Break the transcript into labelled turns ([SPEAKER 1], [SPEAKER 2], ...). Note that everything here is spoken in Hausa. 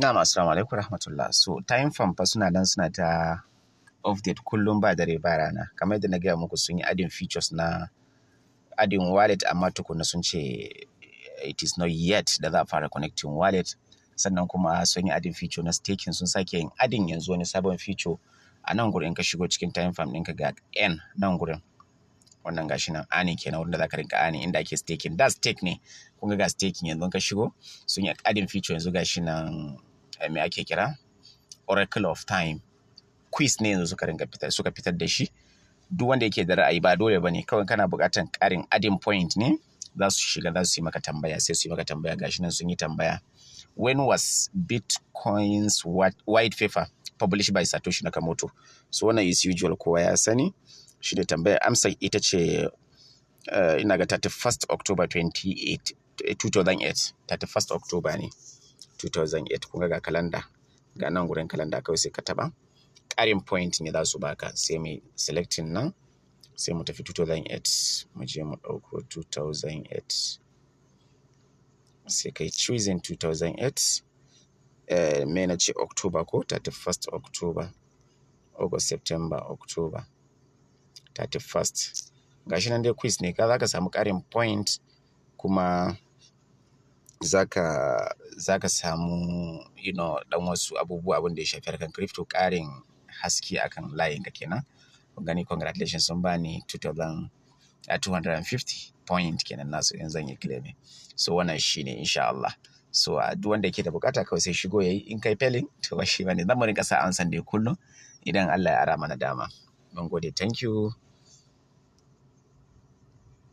[SPEAKER 1] Na'am, assalamu alaikum rahmatullah. So time farm fa suna ta update kullum ba dare ba rana. Kamar yadda na gaya muku sun yi adding features na adding wallet amma tukuna sun ce it is not yet da za a fara connecting wallet. Sannan kuma sun yi adding feature na staking, sun sake yin adding yanzu wani sabon feature a nan gurin ka shigo cikin time farm ɗinka ga N nan gurin. Wannan gashi nan ani kenan wanda za ka rinka ani inda ake staking. Da stake ne. Kun ga staking yanzu ka shigo sun yi adding feature yanzu gashi nan me ake kira Oracle of Time. Quiz ne yanzu suka fitar da shi. Duk wanda yake da ra'ayi ba dole bane, kawai kana buƙatar ƙarin adding point ne, za su shiga za su yi maka tambaya, sai su yi maka tambaya. Gashi nan sun yi tambaya. When was Bitcoin's white paper published by Satoshi Nakamoto? So wannan is usual, kowa ya sani. Shi da tambaya amsa ita ce ina ga 31st October 2008. 31st October ne 2008. Kun ga kalanda, ga nan gurin kalanda kawai sai ka taba. Ƙarin point ne za su baka, sai mai selecting nan sai mu tafi 2008, mu je mu ɗauko 2008 sai kai choosing 2008 me na ce October ko 31st October, August, September, October 31st. Gashi nan dai quiz ne, za ka samu ƙarin point kuma za ka samu dan wasu abubuwa abin da ya shafi harkar crypto, ƙarin haske akan layin ka kenan. Gani congratulations, sun bani 250 point kenan nasu in zan yi claim. So wannan shine insha Allah. So duk wanda yake da bukata kawai sai shigo yayi, in kai failing to ba shi bane, zan mu rinka sa ansan dai kullum idan Allah ya ara mana dama. Mun gode, thank you.